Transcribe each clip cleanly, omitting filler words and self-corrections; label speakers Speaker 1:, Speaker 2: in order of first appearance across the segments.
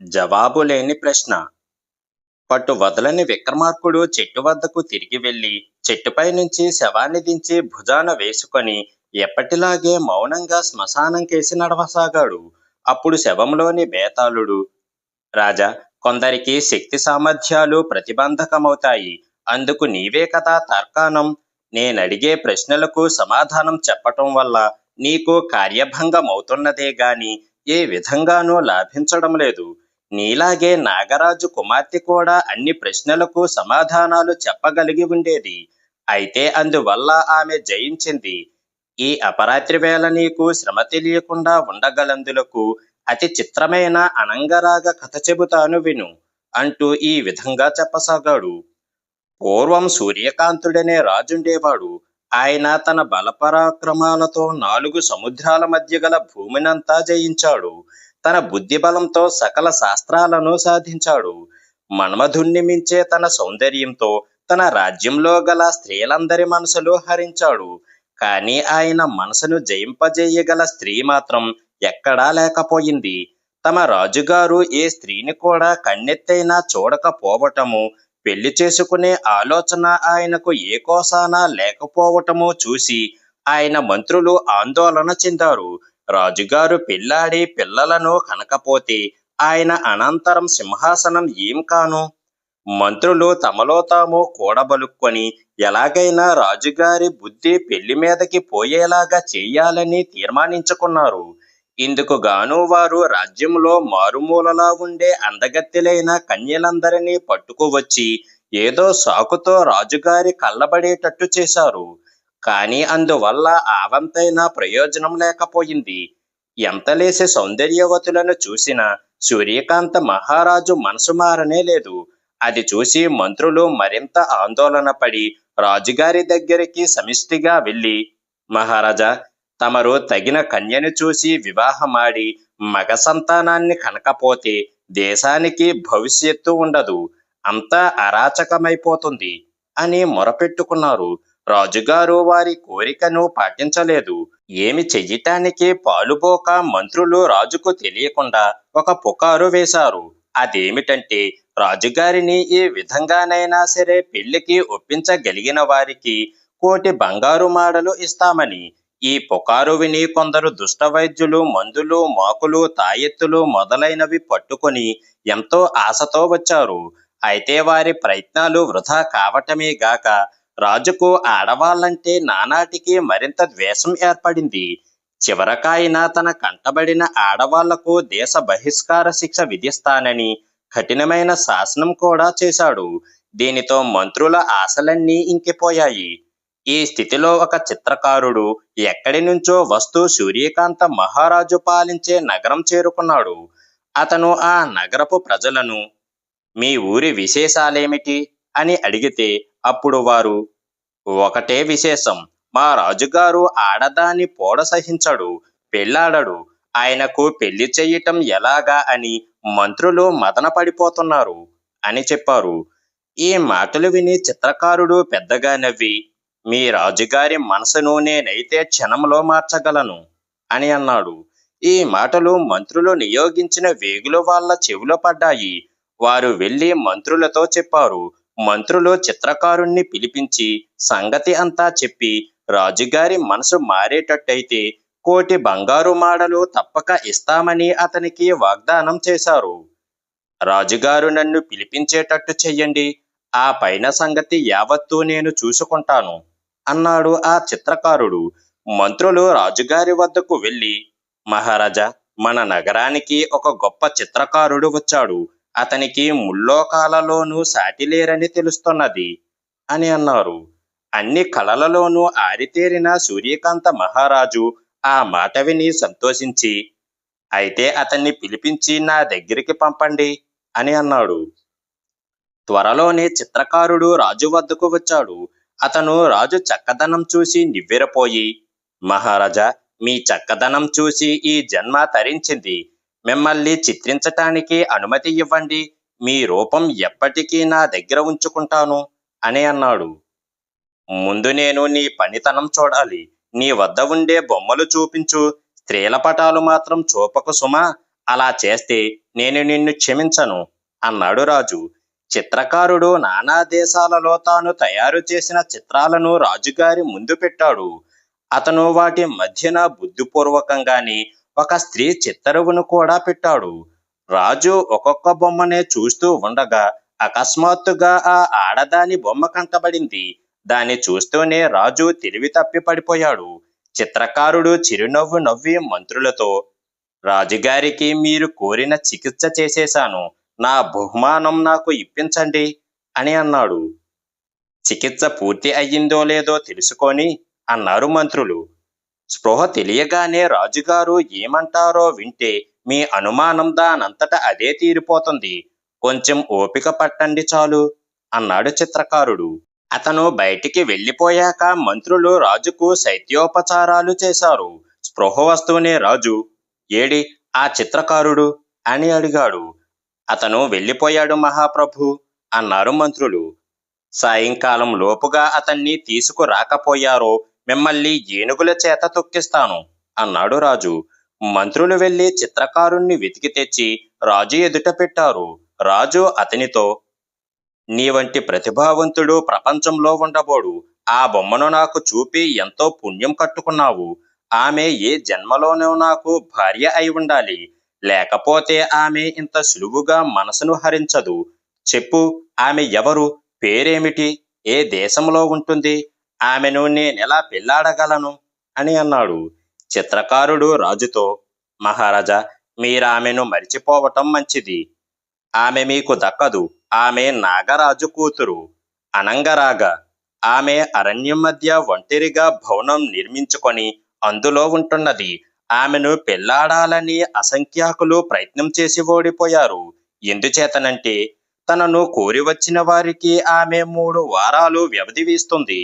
Speaker 1: జవాబులేని ప్రశ్న. పట్టు వదలని విక్రమార్కుడు చెట్టు వద్దకు తిరిగి వెళ్లి చెట్టుపై నుంచి శవాన్ని దించి భుజాన వేసుకొని ఎప్పటిలాగే మౌనంగా శ్మశానం కేసి నడవసాగాడు. అప్పుడు శవంలోని బేతాళుడు, రాజా, కొందరికి శక్తి సామర్థ్యాలు ప్రతిబంధకమవుతాయి. అందుకు నీవే కదా తర్కాణం. నేనడిగే ప్రశ్నలకు సమాధానం చెప్పటం వల్ల నీకు కార్యభంగం అవుతున్నదే గాని ఏ విధంగానూ లాభించడం లేదు. నీలాగే నాగరాజు కుమార్తె కూడా అన్ని ప్రశ్నలకు సమాధానాలు చెప్పగలిగి ఉండేది. అయితే అందువల్ల ఆమె జయించింది. ఈ అపరాత్రి వేళ నీకు శ్రమ తెలియకుండా ఉండగలందులకు అతి చిత్రమైన అనంగరాగ కథ చెబుతాను విను అంటూ ఈ విధంగా చెప్పసాగాడు. పూర్వం సూర్యకాంతుడనే రాజుండేవాడు. ఆయన తన బలపరాక్రమాలతో 4 సముద్రాల మధ్య గల భూమినంతా జయించాడు. తన బుద్ధి బలంతో సకల శాస్త్రాలను సాధించాడు. మన్మధుణ్ణి మించే తన సౌందర్యంతో తన రాజ్యంలో గల స్త్రీలందరి మనసులు హరించాడు. కాని ఆయన మనసును జయింపజేయగల స్త్రీ మాత్రం ఎక్కడా లేకపోయింది. తమ రాజుగారు ఏ స్త్రీని కూడా కన్నెత్తైనా చూడకపోవటము, పెళ్లి చేసుకునే ఆలోచన ఆయనకు ఏ కోసానా లేకపోవటమో చూసి ఆయన మంత్రులు ఆందోళన చెందారు. రాజుగారు పెళ్లాడి పిల్లలను కనకపోతే ఆయన అనంతరం సింహాసనం ఏం కాను? మంత్రులు తమలో తాము కూడబలుక్కొని ఎలాగైనా రాజుగారి బుద్ధి పెళ్లి మీదకి పోయేలాగా చెయ్యాలని తీర్మానించుకున్నారు. ఇందుకు గాను వారు రాజ్యంలో మారుమూలలా ఉండే అందగత్తెలైన కన్యలందరినీ పట్టుకువచ్చి ఏదో సాకుతో రాజుగారి కళ్ళబడేటట్టు చేశారు. కాని అందువల్ల ఆవంతైనా ప్రయోజనం లేకపోయింది. ఎంతలేసి సౌందర్యవతులను చూసినా సూర్యకాంత మహారాజు మనసు మారనే లేదు. అది చూసి మంత్రులు మరింత ఆందోళన పడి రాజుగారి దగ్గరికి సమిష్టిగా వెళ్ళి, మహారాజా, తమరు తగిన కన్యను చూసి వివాహమాడి మగ సంతానాన్ని కనకపోతే దేశానికి భవిష్యత్తు ఉండదు, అంతా అరాచకమైపోతుంది అని మొరపెట్టుకున్నారు. రాజుగారు వారి కోరికను పాటించలేదు. ఏమి చెయ్యటానికి పాలుపోక మంత్రులు రాజుకు తెలియకుండా ఒక పుకారు వేశారు. అదేమిటంటే, రాజుగారిని ఏ విధంగానైనా సరే పెళ్లికి ఒప్పించగలిగిన వారికి 1,000,000 బంగారు మాడలు ఇస్తామని. ఈ పుకారు విని కొందరు దుష్ట వైద్యులు మందులు, మాకులు, తాయెత్తులు మొదలైనవి పట్టుకొని ఎంతో ఆశతో వచ్చారు. అయితే వారి ప్రయత్నాలు వృధా కావటమే గాక రాజుకు ఆడవాళ్లంటే నానాటికి మరింత ద్వేషం ఏర్పడింది. చివరకాయన తన కంటబడిన ఆడవాళ్లకు దేశ బహిష్కార శిక్ష విధిస్తానని కఠినమైన శాసనం కూడా చేశాడు. దీనితో మంత్రుల ఆశలన్నీ ఇంకిపోయాయి. ఈ స్థితిలో ఒక చిత్రకారుడు ఎక్కడి నుంచో వస్తూ సూర్యకాంత మహారాజు పాలించే నగరం చేరుకున్నాడు. అతను ఆ నగరపు ప్రజలను, మీ ఊరి విశేషాలేమిటి అని అడిగితే అప్పుడు వారు, ఒకటే విశేషం, మా రాజుగారు ఆడదాన్ని పోడ సహించడు, పెళ్ళాడడు, ఆయనకు పెళ్లి చెయ్యటం ఎలాగా అని మంత్రులు మదన పడిపోతున్నారు అని చెప్పారు. ఈ మాటలు విని చిత్రకారుడు పెద్దగా నవ్వి, మీ రాజుగారి మనసును నేనైతే క్షణంలో మార్చగలను అని అన్నాడు. ఈ మాటలు మంత్రులు నియోగించిన వేగుల వాళ్ళ చెవిలో పడ్డాయి. వారు వెళ్లి మంత్రులతో చెప్పారు. మంత్రులు చిత్రకారుణ్ణి పిలిపించి సంగతి అంతా చెప్పి రాజుగారి మనసు మారేటట్టయితే 1,000,000 బంగారు మాడలు తప్పక ఇస్తామని అతనికి వాగ్దానం చేశారు. రాజుగారు నన్ను పిలిపించేటట్టు చెయ్యండి, ఆ పైన సంగతి యావత్తూ నేను చూసుకుంటాను అన్నాడు ఆ చిత్రకారుడు. మంత్రులు రాజుగారి వద్దకు వెళ్ళి, మహారాజా, మన నగరానికి ఒక గొప్ప చిత్రకారుడు వచ్చాడు, అతనికి ముల్లోకాలలోనూ సాటిలేరని తెలుస్తున్నది అని అన్నారు. అన్ని కళలలోనూ ఆరితేరిన సూర్యకాంత మహారాజు ఆ మాట విని సంతోషించి, అయితే అతన్ని పిలిపించి నా దగ్గరికి పంపండి అని అన్నాడు. త్వరలోనే చిత్రకారుడు రాజు వద్దకు వచ్చాడు. అతను రాజు చక్కదనం చూసి నివ్వెరపోయి, మహారాజా, మీ చక్కదనం చూసి ఈ జన్మ తరించింది, మిమ్మల్ని చిత్రించటానికి అనుమతి ఇవ్వండి, మీ రూపం ఎప్పటికీ నా దగ్గర ఉంచుకుంటాను అని అన్నాడు. ముందు నేను నీ పనితనం చూడాలి, నీ వద్ద ఉండే బొమ్మలు చూపించు, స్త్రీల పటాలు మాత్రం చూపకు సుమా, అలా చేస్తే నేను నిన్ను క్షమించను అన్నాడు రాజు. చిత్రకారుడు నానా దేశాలలో తాను తయారు చేసిన చిత్రాలను రాజుగారి ముందు పెట్టాడు. అతను వాటి మధ్యన బుద్ధిపూర్వకంగానే ఒక స్త్రీ చిత్తరువును కూడా పెట్టాడు. రాజు ఒక్కొక్క బొమ్మనే చూస్తూ ఉండగా అకస్మాత్తుగా ఆ ఆడదాని బొమ్మ కంటబడింది. దాన్ని చూస్తూనే రాజు తెలివి తప్పి పడిపోయాడు. చిత్రకారుడు చిరునవ్వు నవ్వి మంత్రులతో, రాజుగారికి మీరు కోరిన చికిత్స చేసేశాను. నా బహుమానం నాకు ఇప్పించండి అని అన్నాడు. చికిత్స పూర్తి అయ్యిందో లేదో తెలుసుకొని అన్నారు మంత్రులు. స్పృహ తెలియగానే రాజుగారు ఏమంటారో వింటే మీ అనుమానం దానంతట అదే తీరిపోతుంది. కొంచెం ఓపిక పట్టండి చాలు అన్నాడు చిత్రకారుడు. అతను బయటికి వెళ్ళిపోయాక మంత్రులు రాజుకు శైత్యోపచారాలు చేశారు. స్పృహ వస్తూనే రాజు, ఏడి ఆ చిత్రకారుడు అని అడిగాడు. అతను వెళ్ళిపోయాడు మహాప్రభు అన్నారు మంత్రులు. సాయంకాలం లోపుగా అతన్ని తీసుకురాకపోయారో మిమ్మల్ని ఏనుగుల చేత తొక్కిస్తాను అన్నాడు రాజు. మంత్రులు వెళ్లి చిత్రకారుణ్ణి వెతికి తెచ్చి రాజు ఎదుట పెట్టారు. రాజు అతనితో, నీ వంటి ప్రతిభావంతుడు ప్రపంచంలో ఉండబోడు. ఆ బొమ్మను నాకు చూపి ఎంతో పుణ్యం కట్టుకున్నావు. ఆమె ఏ జన్మలోనూ నాకు భార్య అయి ఉండాలి. లేకపోతే ఆమె ఇంత సులువుగా మనసును హరించదు. చెప్పు, ఆమె ఎవరు? పేరేమిటి? ఏ దేశంలో ఉంటుంది? ఆమెను నేనెలా పెళ్లాడగలను అని అన్నాడు. చిత్రకారుడు రాజుతో, మహారాజా, మీరామెను మరిచిపోవటం మంచిది. ఆమె మీకు దక్కదు. ఆమె నాగరాజు కూతురు అనంగరాగ. ఆమె అరణ్యం మధ్య ఒంటరిగా భవనం నిర్మించుకొని అందులో ఉంటున్నది. ఆమెను పెళ్లాడాలని అసంఖ్యాకులు ప్రయత్నం చేసి ఓడిపోయారు. ఎందుచేతనంటే తనను కోరి వచ్చిన వారికి ఆమె 3 వారాలు వ్యవధి వీస్తుంది.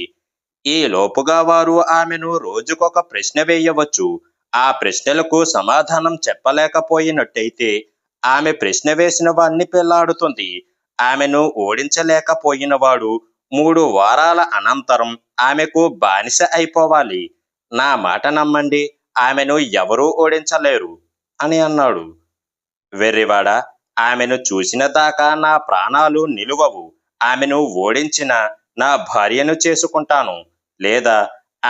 Speaker 1: ఈ లోపుగా వారు ఆమెను రోజుకొక ప్రశ్న వేయవచ్చు. ఆ ప్రశ్నలకు సమాధానం చెప్పలేకపోయినట్టయితే ఆమె ప్రశ్న వేసిన వాణ్ణి పెళ్లాడుతుంది. ఆమెను ఓడించలేకపోయిన వాడు 3 వారాల అనంతరం ఆమెకు బానిస అయిపోవాలి. నా మాట నమ్మండి, ఆమెను ఎవరూ ఓడించలేరు అని అన్నాడు. వెర్రివాడ, ఆమెను చూసిన దాకా నా ప్రాణాలు నిలువవు. ఆమెను ఓడించిన నా భార్యను చేసుకుంటాను. లేదా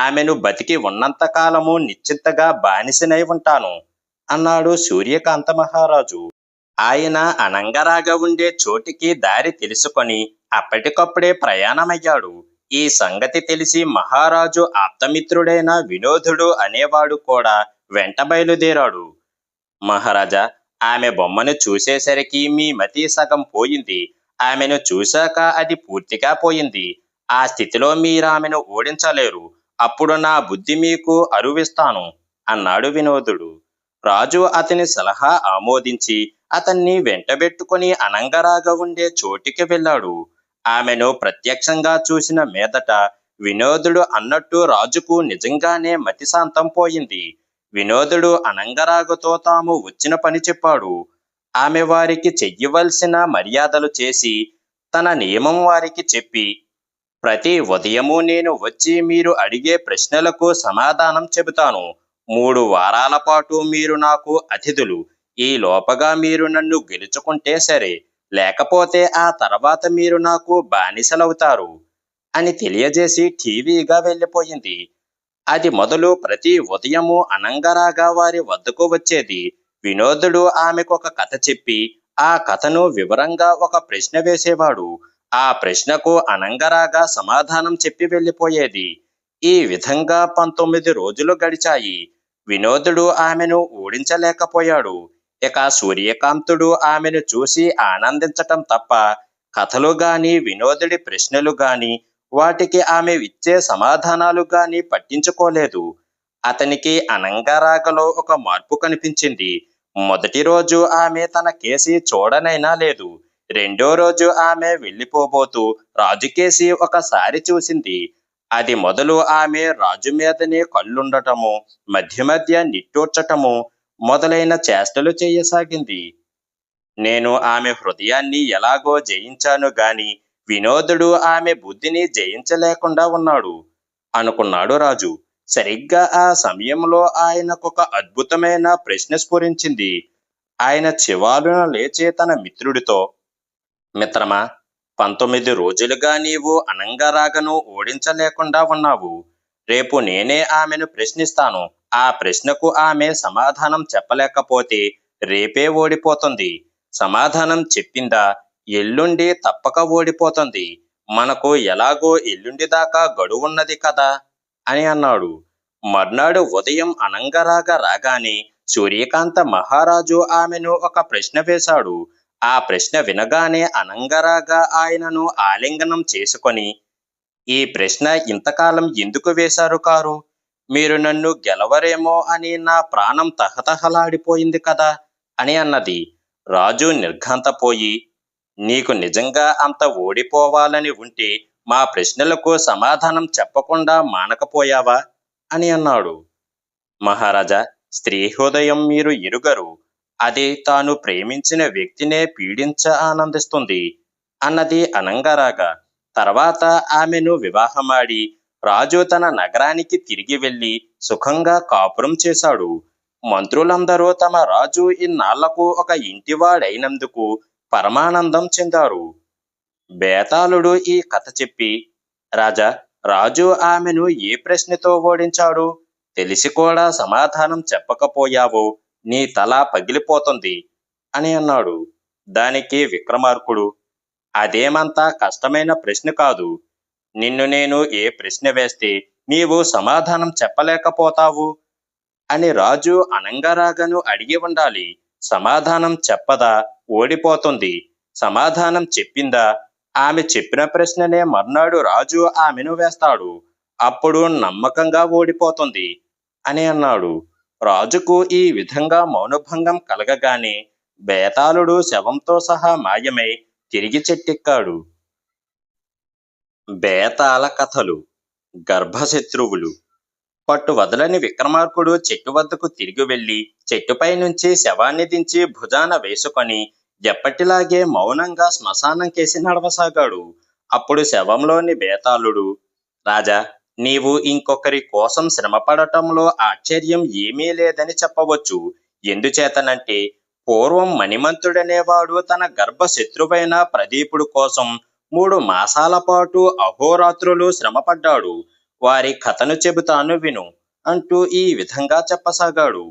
Speaker 1: ఆమెను బతికి ఉన్నంత కాలము నిశ్చింతగా బానిసనై ఉంటాను అన్నాడు సూర్యకాంత మహారాజు. ఆయన అనంగరాగా ఉండే చోటికి దారి తెలుసుకొని అప్పటికప్పుడే ప్రయాణమయ్యాడు. ఈ సంగతి తెలిసి మహారాజు ఆప్తమిత్రుడైన వినోదుడు అనేవాడు కూడా వెంట బయలుదేరాడు. మహారాజా, ఆమె బొమ్మను చూసేసరికి మీ మతి సగం పోయింది. ఆమెను చూశాక అది పూర్తిగా పోయింది. ఆ స్థితిలో మీరామెను ఓడించలేరు. అప్పుడు నా బుద్ధి మీకు అరువిస్తాను అన్నాడు వినోదుడు. రాజు అతని సలహా ఆమోదించి అతన్ని వెంటబెట్టుకుని అనంగరాగా ఉండే చోటికి వెళ్ళాడు. ఆమెను ప్రత్యక్షంగా చూసిన మీదట వినోదుడు అన్నట్టు రాజుకు నిజంగానే మతిశాంతం పోయింది. వినోదుడు అనంగరాగతో తాము వచ్చిన పని చెప్పాడు. ఆమె వారికి చెయ్యవలసిన మర్యాదలు చేసి తన నియమం వారికి చెప్పి, ప్రతి ఉదయము నేను వచ్చి మీరు అడిగే ప్రశ్నలకు సమాధానం చెబుతాను. 3 వారాల పాటు మీరు నాకు అతిథులు. ఈ లోపగా మీరు నన్ను గెలుచుకుంటే సరే, లేకపోతే ఆ తర్వాత మీరు నాకు బానిసలవుతారు అని తెలియజేసి టీవీగా వెళ్ళిపోయింది. అది మొదలు ప్రతి ఉదయము అనంగరాగా వారి వద్దకు వచ్చేది. వినోదుడు ఆమెకొక కథ చెప్పి ఆ కథను వివరంగా ఒక ప్రశ్న వేసేవాడు. ఆ ప్రశ్నకు అనంగరాగా సమాధానం చెప్పి వెళ్ళిపోయేది. ఈ విధంగా 19 రోజులు గడిచాయి. వినోదుడు ఆమెను ఓడించలేకపోయాడు. ఇక సూర్యకాంతుడు ఆమెను చూసి ఆనందించటం తప్ప కథలు గాని, వినోదుడి ప్రశ్నలు గాని, వాటికి ఆమె ఇచ్చే సమాధానాలు గాని పట్టించుకోలేదు. అతనికి అనంగరాగలో ఒక మార్పు కనిపించింది. మొదటి రోజు ఆమె తన కేసి చూడనైనా లేదు. రెండో రోజు ఆమె వెళ్ళిపోబోతూ రాజుకేసి ఒకసారి చూసింది. అది మొదలు ఆమె రాజు మీదనే కళ్ళుండటము, మధ్య మధ్య నిట్టూర్చటము మొదలైన చేష్టలు చేయసాగింది. నేను ఆమె హృదయాన్ని ఎలాగో జయించాను గాని వినోదుడు ఆమె బుద్ధిని జయించలేకుండా ఉన్నాడు అనుకున్నాడు రాజు. సరిగ్గా ఆ సమయంలో ఆయనకొక అద్భుతమైన ప్రశ్న స్ఫురించింది. ఆయన చివాలున లేచి తన మిత్రుడితో, మిత్రమా, 19 రోజులుగా నీవు అనంగరాగను ఓడించలేకుండా ఉన్నావు. రేపు నేనే ఆమెను ప్రశ్నిస్తాను. ఆ ప్రశ్నకు ఆమె సమాధానం చెప్పలేకపోతే రేపే ఓడిపోతుంది. సమాధానం చెప్పిందా ఎల్లుండి తప్పక ఓడిపోతుంది. మనకు ఎలాగో ఎల్లుండి దాకా గడువున్నది కదా అని అన్నాడు. మర్నాడు ఉదయం అనంగరాగ రాగానే సూర్యకాంత మహారాజు ఆమెను ఒక ప్రశ్న వేశాడు. ఆ ప్రశ్న వినగానే అనంగరాగ ఆయనను ఆలింగనం చేసుకొని, ఈ ప్రశ్న ఇంతకాలం ఎందుకు వేశారు కారు? మీరు నన్ను గెలవరేమో అని నా ప్రాణం తహతహలాడిపోయింది కదా అని అన్నది. రాజు నిర్ఘాంతపోయి, నీకు నిజంగా అంత ఓడిపోవాలని ఉంటే మా ప్రశ్నలకు సమాధానం చెప్పకుండా మానకపోయావా అని అన్నాడు. మహారాజా, స్త్రీ హృదయం మీరు ఎరుగరు. అది తాను ప్రేమించిన వ్యక్తినే పీడించ ఆనందిస్తుంది అన్నది అనంగరాగ. తర్వాత ఆమెను వివాహమాడి రాజు తన నగరానికి తిరిగి వెళ్ళి సుఖంగా కాపురం చేశాడు. మంత్రులందరూ తమ రాజు ఇన్నాళ్లకు ఒక ఇంటివాడైనందుకు పరమానందం చెందారు. బేతాళుడు ఈ కథ చెప్పి, రాజా, రాజు ఆమెను ఏ ప్రశ్నతో ఓడించాడు? తెలిసి కూడా సమాధానం చెప్పకపోయావో నీ తల పగిలిపోతుంది అని అన్నాడు. దానికి విక్రమార్కుడు, అదేమంతా కష్టమైన ప్రశ్న కాదు. నిన్ను నేను ఏ ప్రశ్న వేస్తే నీవు సమాధానం చెప్పలేకపోతావు అని రాజు అనంగరాగను అడిగి ఉండాలి. సమాధానం చెప్పదా ఓడిపోతుంది. సమాధానం చెప్పిందా ఆమె చెప్పిన ప్రశ్ననే మర్నాడు రాజు ఆమెను వేస్తాడు. అప్పుడు నమ్మకంగా ఓడిపోతుంది అని అన్నాడు. రాజుకు ఈ విధంగా మౌనభంగం కలగగానే బేతాళుడు శవంతో సహా మాయమై తిరిగి చెట్టెక్కాడు. బేతాళ కథలు. గర్భశత్రువులు. పట్టు వదలని విక్రమార్కుడు చెట్టు వద్దకు తిరిగి వెళ్లి చెట్టుపై నుంచి శవాన్ని దించి భుజాన వేసుకొని ఎప్పటిలాగే మౌనంగా శ్మశానం కేసి నడవసాగాడు. అప్పుడు శవంలోని బేతాళుడు, రాజా, నీవు ఇంకొకరి కోసం శ్రమపడటంలో ఆశ్చర్యం ఏమీ లేదని చెప్పవచ్చు. ఎందుచేతనంటే పూర్వం మణిమంతుడనేవాడు తన గర్భశత్రువైన ప్రదీపుడు కోసం 3 మాసాల పాటు అహోరాత్రులు శ్రమపడ్డాడు. వారి కథను చెబుతాను విను అంటూ ఈ విధంగా చెప్పసాగాడు.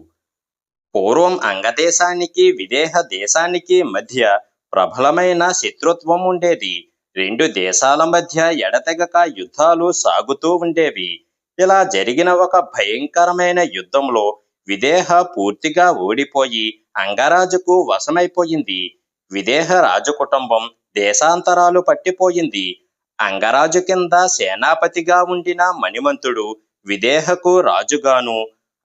Speaker 1: పూర్వం అంగదేశానికి విదేహ దేశానికి మధ్య ప్రబలమైన శత్రుత్వం ఉండేది. 2 దేశాల మధ్య ఎడతెగక యుద్ధాలు సాగుతూ ఉండేవి. ఇలా జరిగిన ఒక భయంకరమైన యుద్ధంలో విదేహ పూర్తిగా ఓడిపోయి అంగరాజుకు వశమైపోయింది. విదేహ రాజు కుటుంబం దేశాంతరాలు పట్టిపోయింది. అంగరాజు కింద సేనాపతిగా ఉండిన మణిమంతుడు విదేహకు రాజుగాను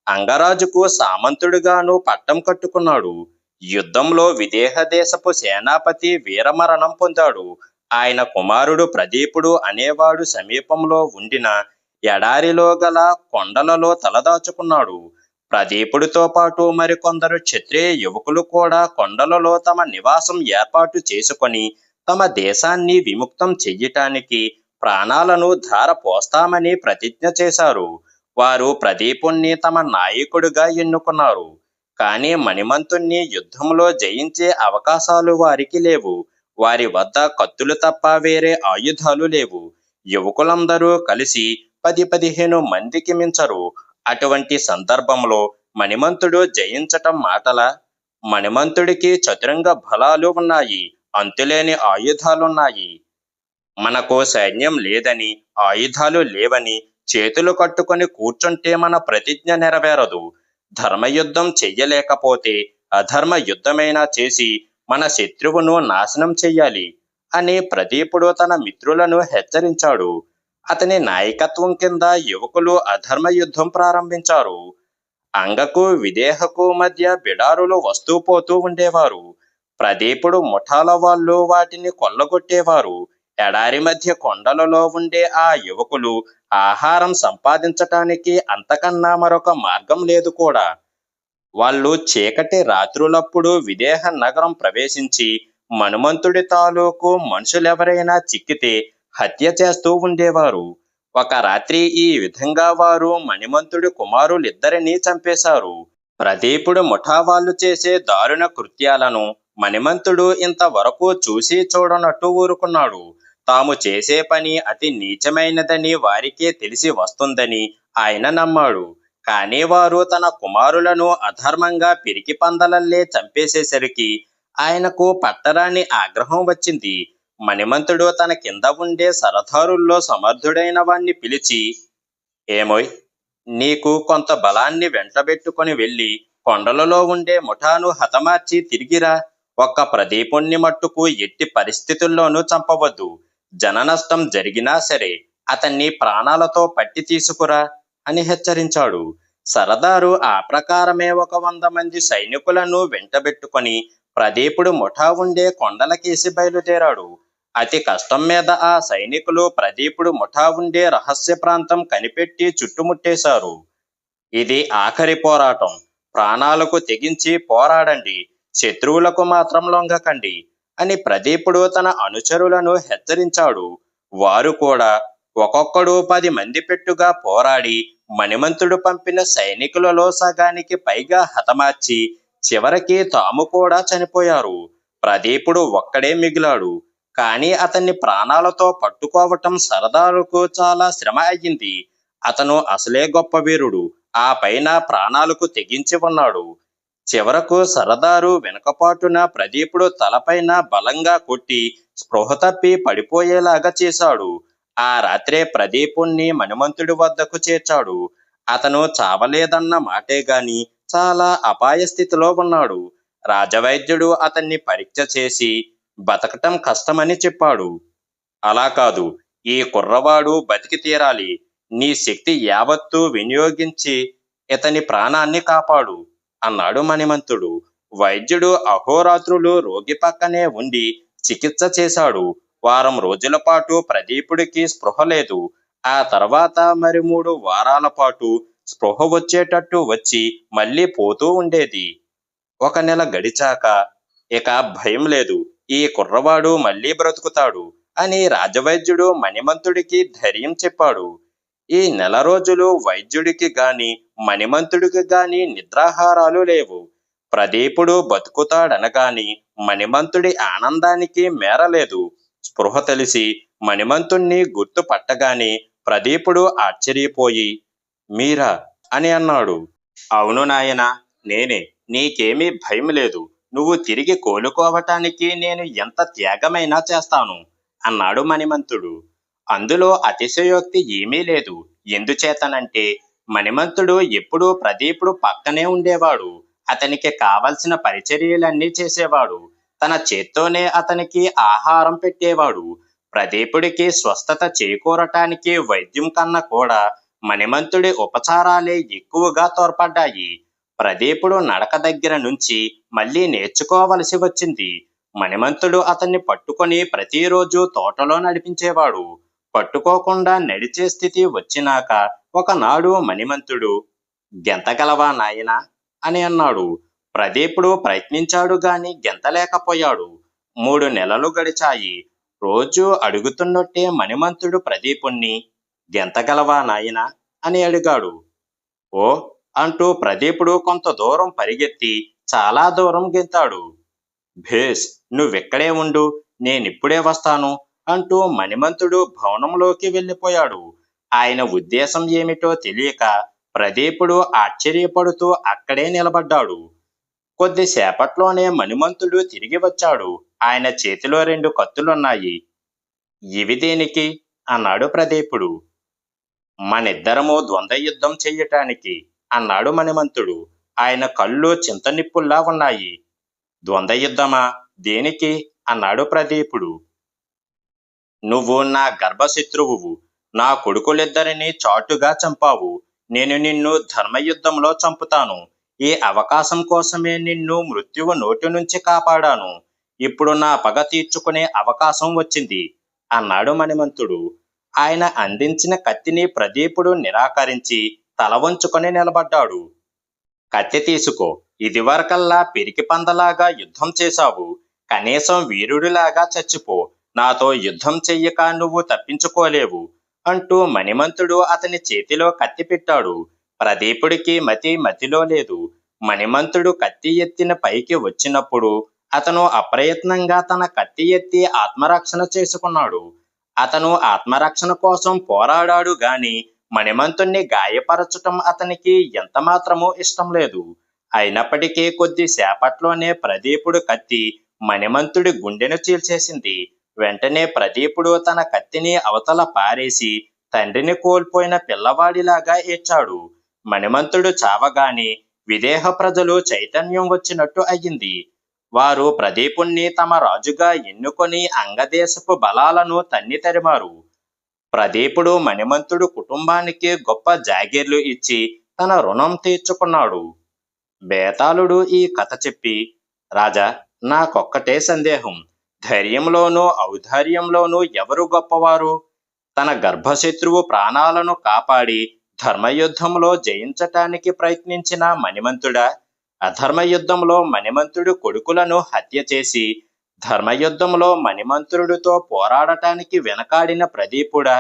Speaker 1: అంగరాజుకు సామంతుడుగాను పట్టం కట్టుకున్నాడు. యుద్ధంలో విదేహ దేశపు సేనాపతి వీరమరణం పొందాడు. ఆయన కుమారుడు ప్రదీపుడు అనేవాడు సమీపంలో ఉండిన ఎడారిలో గల కొండలలో తలదాచుకున్నాడు. ప్రదీపుడితో పాటు మరికొందరు క్షత్రియ యువకులు కూడా కొండలలో తమ నివాసం ఏర్పాటు చేసుకొని తమ దేశాన్ని విముక్తం చెయ్యటానికి ప్రాణాలను ధార పోస్తామని ప్రతిజ్ఞ చేశారు. వారు ప్రదీపుణ్ణి తమ నాయకుడిగా ఎన్నుకున్నారు. కానీ మణిమంతుణ్ణి యుద్ధంలో జయించే అవకాశాలు వారికి లేవు. వారి వద్ద కత్తులు తప్ప వేరే ఆయుధాలు లేవు. యువకులందరూ కలిసి 10-15 మందికి మించరు. అటువంటి సందర్భంలో మణిమంతుడు జయించటం మాటలా? మణిమంతుడికి చతురంగ బలాలు ఉన్నాయి, అంతులేని ఆయుధాలున్నాయి. మనకు సైన్యం లేదని, ఆయుధాలు లేవని చేతులు కట్టుకొని కూర్చుంటే మన ప్రతిజ్ఞ నెరవేరదు. ధర్మయుద్ధం చెయ్యలేకపోతే అధర్మ యుద్ధమైనా చేసి మన శత్రువును నాశనం చెయ్యాలి అని ప్రదీపుడు తన మిత్రులను హెచ్చరించాడు. అతని నాయకత్వం కింద యువకులు అధర్మ యుద్ధం ప్రారంభించారు. అంగకు విదేహకు మధ్య బిడారులు వస్తూ పోతూ ఉండేవారు. ప్రదీపుడు ముఠాల వాళ్ళు వాటిని కొల్లగొట్టేవారు. ఎడారి మధ్య కొండలలో ఉండే ఆ యువకులు ఆహారం సంపాదించటానికి అంతకన్నా మరొక మార్గం లేదు కూడా. వాళ్ళు చీకటి రాత్రులప్పుడు విదేహ నగరం ప్రవేశించి మనుమంతుడి తాలూకు మనుషులెవరైనా చిక్కితే హత్య చేస్తూ ఉండేవారు. ఒక రాత్రి ఈ విధంగా వారు మణిమంతుడి కుమారులిద్దరినీ చంపేశారు. ప్రదీపుడు ముఠావాళ్లు చేసే దారుణ కృత్యాలను మణిమంతుడు ఇంతవరకు చూసి చూడనట్టు ఊరుకున్నాడు. తాము చేసే పని అతి నీచమైనదని వారికే తెలిసి వస్తుందని ఆయన నమ్మాడు. కానీ వారు తన కుమారులను అధర్మంగా పిరికి పందలల్లే చంపేసేసరికి ఆయనకు పట్టరాని ఆగ్రహం వచ్చింది. మణిమంతుడు తన కింద ఉండే సరదారుల్లో సమర్థుడైన వాణ్ణి పిలిచి, ఏమోయ్, నీకు కొంత బలాన్ని వెంటబెట్టుకొని వెళ్ళి కొండలలో ఉండే ముఠాను హతమార్చి తిరిగిరా. ఒక్క ప్రదీపుణ్ణి మట్టుకు ఎట్టి పరిస్థితుల్లోనూ చంపవద్దు. జననష్టం జరిగినా సరే అతన్ని ప్రాణాలతో పట్టి తీసుకురా అని హెచ్చరించాడు. సరదారు ఆ ప్రకారమే 100 మంది సైనికులను వెంటబెట్టుకొని ప్రదీపుడు ముఠా ఉండే కొండలకేసి బయలుదేరాడు. అతి కష్టం మీద ఆ సైనికులు ప్రదీపుడు ముఠా ఉండే రహస్య ప్రాంతం కనిపెట్టి చుట్టుముట్టేశారు. ఇది ఆఖరి పోరాటం. ప్రాణాలకు తెగించి పోరాడండి, శత్రువులకు మాత్రం లొంగకండి అని ప్రదీపుడు తన అనుచరులను హెచ్చరించాడు. వారు కూడా ఒక్కొక్కడు 10 మంది పెట్టుగా పోరాడి మణిమంతుడు పంపిన సైనికులలో సగానికి పైగా హతమార్చి చివరికి తాము కూడా చనిపోయారు. ప్రదీపుడు ఒక్కడే మిగిలాడు. కానీ అతన్ని ప్రాణాలతో పట్టుకోవటం సరదారుకు చాలా శ్రమ అయ్యింది. అతను అసలే గొప్ప వీరుడు, ఆ పైన ప్రాణాలకు తెగించి ఉన్నాడు. చివరకు సరదారు వెనుకపాటున ప్రదీపుడు తలపైన బలంగా కొట్టి స్పృహ తప్పి పడిపోయేలాగా చేశాడు. ఆ రాత్రే ప్రదీపుణ్ణి మణిమంతుడి వద్దకు చేర్చాడు. అతను చావలేదన్న మాటే గాని చాలా అపాయ స్థితిలో ఉన్నాడు. రాజవైద్యుడు అతన్ని పరీక్ష చేసి బతకటం కష్టమని చెప్పాడు. అలా కాదు, ఈ కుర్రవాడు బతికి తీరాలి. నీ శక్తి యావత్తూ వినియోగించి ఇతని ప్రాణాన్ని కాపాడు అన్నాడు మణిమంతుడు. వైద్యుడు అహోరాత్రులు రోగి పక్కనే ఉండి చికిత్స చేశాడు. వారం రోజుల పాటు ప్రదీపుడికి స్పృహ లేదు. ఆ తర్వాత మరి 3 వారాల పాటు స్పృహ వచ్చేటట్టు వచ్చి మళ్ళీ పోతూ ఉండేది. 1 నెల గడిచాక ఇక భయం లేదు, ఈ కుర్రవాడు మళ్ళీ బ్రతుకుతాడు అని రాజవైద్యుడు మణిమంతుడికి ధైర్యం చెప్పాడు. ఈ నెల రోజులు వైద్యుడికి గాని మణిమంతుడికి గాని నిద్రాహారాలు లేవు. ప్రదీపుడు బతుకుతాడనగాని మణిమంతుడి ఆనందానికి మేరలేదు. స్పృహ తెలిసి మణిమంతుణ్ణి గుర్తు పట్టగానే ప్రదీపుడు ఆశ్చర్యపోయి, మీరా అని అన్నాడు. అవును నాయనా, నేనే. నీకేమీ భయం లేదు. నువ్వు తిరిగి కోలుకోవటానికి నేను ఎంత త్యాగమైనా చేస్తాను అన్నాడు మణిమంతుడు. అందులో అతిశయోక్తి ఏమీ లేదు. ఎందుచేతనంటే మణిమంతుడు ఎప్పుడూ ప్రదీపుడు పక్కనే ఉండేవాడు. అతనికి కావలసిన పరిచర్యలన్నీ చేసేవాడు. తన చేత్తోనే అతనికి ఆహారం పెట్టేవాడు. ప్రదీపుడికి స్వస్థత చేకూరటానికి వైద్యం కన్నా కూడా మణిమంతుడి ఉపచారాలే ఎక్కువగా తోడ్పడ్డాయి. ప్రదీపుడు నడక దగ్గర నుంచి మళ్ళీ నేర్చుకోవలసి వచ్చింది. మణిమంతుడు అతన్ని పట్టుకొని ప్రతిరోజు తోటలో నడిపించేవాడు. పట్టుకోకుండా నడిచే స్థితి వచ్చినాక ఒకనాడు మణిమంతుడు, గెంతగలవా నాయనా అని అన్నాడు. ప్రదీపుడు ప్రయత్నించాడు గాని గెంతలేకపోయాడు. 3 నెలలు గడిచాయి. రోజు అడుగుతున్నట్టే మణిమంతుడు ప్రదీపుణ్ణి, గెంతగలవా నాయనా అని అడిగాడు. ఓ అంటూ ప్రదీపుడు కొంత దూరం పరిగెత్తి చాలా దూరం గెంతాడు. భేష్, నువ్వెక్కడే ఉండు, నేనిప్పుడే వస్తాను అంటూ మణిమంతుడు భవనంలోకి వెళ్ళిపోయాడు. ఆయన ఉద్దేశం ఏమిటో తెలియక ప్రదీపుడు ఆశ్చర్యపడుతూ అక్కడే నిలబడ్డాడు. కొద్దిసేపట్లోనే మణిమంతుడు తిరిగి వచ్చాడు. ఆయన చేతిలో 2 కత్తులున్నాయి. ఇవి దేనికి అన్నాడు ప్రదీపుడు. మనిద్దరము ద్వంద్వ యుద్ధం చెయ్యటానికి అన్నాడు మణిమంతుడు. ఆయన కళ్ళు చింతనిప్పుల్లా ఉన్నాయి. ద్వంద్వ యుద్ధమా? దేనికి అన్నాడు ప్రదీపుడు. నువ్వు నా గర్భశత్రువువు. నా కొడుకులిద్దరినీ చాటుగా చంపావు. నేను నిన్ను ధర్మయుద్ధంలో చంపుతాను. ఈ అవకాశం కోసమే నిన్ను మృత్యువు నోటి నుంచి కాపాడాను. ఇప్పుడు నా పగ తీర్చుకునే అవకాశం వచ్చింది అన్నాడు మణిమంతుడు. ఆయన అందించిన కత్తిని ప్రదీపుడు నిరాకరించి తల వంచుకొని నిలబడ్డాడు. కత్తి తీసుకో. ఇదివరకల్లా పిరికి పందలాగా యుద్ధం చేశావు. కనీసం వీరుడిలాగా చచ్చిపో. నాతో యుద్ధం చెయ్యక నువ్వు తప్పించుకోలేవు అంటూ మణిమంతుడు అతని చేతిలో కత్తి పెట్టాడు. ప్రదీపుడికి మతిలో లేదు. మణిమంతుడు కత్తి ఎత్తిన పైకి వచ్చినప్పుడు అతను అప్రయత్నంగా తన కత్తి ఎత్తి ఆత్మరక్షణ చేసుకున్నాడు. అతను ఆత్మరక్షణ కోసం పోరాడాడు గాని మణిమంతుణ్ణి గాయపరచటం అతనికి ఎంతమాత్రమూ ఇష్టం లేదు. అయినప్పటికీ కొద్దిసేపట్లోనే ప్రదీపుడు కత్తి మణిమంతుడి గుండెను చీల్చేసింది. వెంటనే ప్రదీపుడు తన కత్తిని అవతల పారేసి తండ్రిని కోల్పోయిన పిల్లవాడిలాగా ఏడ్చాడు. మణిమంతుడు చావగానే విదేహ ప్రజలు చైతన్యం వచ్చినట్టు అయ్యింది. వారు ప్రదీపుణ్ణి తమ రాజుగా ఎన్నుకొని అంగదేశపు బలాలను తన్ని తరిమారు. ప్రదీపుడు మణిమంతుడు కుటుంబానికి గొప్ప జాగీర్లు ఇచ్చి తన రుణం తీర్చుకున్నాడు. బేతాళుడు ఈ కథ చెప్పి, రాజా, నాకొక్కటే సందేహం. ధైర్యంలోనూ ఔదార్యంలోనూ ఎవరు గొప్పవారు? తన గర్భశత్రువు ప్రాణాలను కాపాడి ధర్మయుద్ధంలో జయించటానికి ప్రయత్నించిన మణిమంతుడా, అధర్మయుద్ధంలో మణిమంతుడు కొడుకులను హత్య చేసి ధర్మయుద్ధంలో మణిమంతుడితో పోరాడటానికి వెనకాడిన ప్రదీపుడా?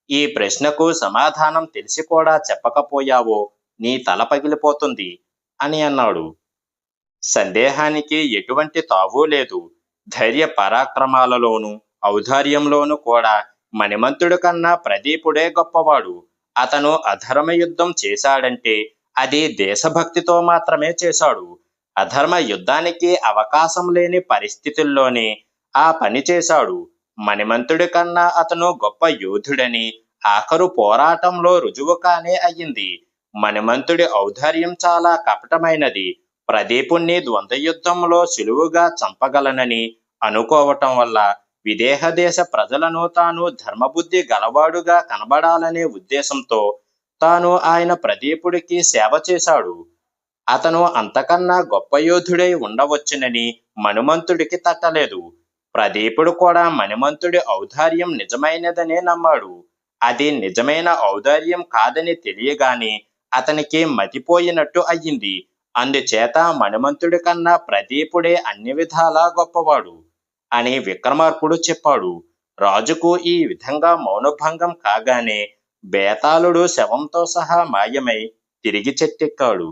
Speaker 1: ఈ ప్రశ్నకు సమాధానం తెలిసి కూడా చెప్పకపోయావో నీ తల పగిలిపోతుంది అని అన్నాడు. సందేహానికి ఎటువంటి తావూ లేదు. ధైర్య పరాక్రమాలలోనూ ఔదార్యంలోనూ కూడా మణిమంతుడి కన్నా ప్రదీపుడే గొప్పవాడు. అతను అధర్మ యుద్ధం చేశాడంటే అది దేశభక్తితో మాత్రమే చేశాడు. అధర్మ యుద్ధానికి అవకాశం లేని పరిస్థితుల్లోనే ఆ పని చేశాడు. మణిమంతుడి కన్నా అతను గొప్ప యోధుడని ఆఖరు పోరాటంలో రుజువు కానే అయ్యింది. మణిమంతుడి ఔదార్యం చాలా కపటమైనది. ప్రదీపుణ్ణి ద్వంద్వ యుద్ధంలో సులువుగా చంపగలనని అనుకోవటం వల్ల విదేహ దేశ ప్రజలను తాను ధర్మబుద్ధి గలవాడుగా కనబడాలనే ఉద్దేశంతో తాను ఆయన ప్రదీపుడికి సేవ చేశాడు. అతను అంతకన్నా గొప్ప యోధుడై ఉండవచ్చునని మణిమంతుడికి తట్టలేదు. ప్రదీపుడు కూడా మణిమంతుడి ఔదార్యం నిజమైనదనే నమ్మాడు. అది నిజమైన ఔదార్యం కాదని తెలియగానే అతనికి మతిపోయినట్టు అయ్యింది. అందుచేత మణిమంతుడి కన్నా ప్రదీపుడే అన్ని విధాలా గొప్పవాడు అని విక్రమార్కుడు చెప్పాడు. రాజుకు ఈ విధంగా మౌనభంగం కాగానే బేతాళుడు శవంతో సహా మాయమై తిరిగి చెట్టెక్కాడు.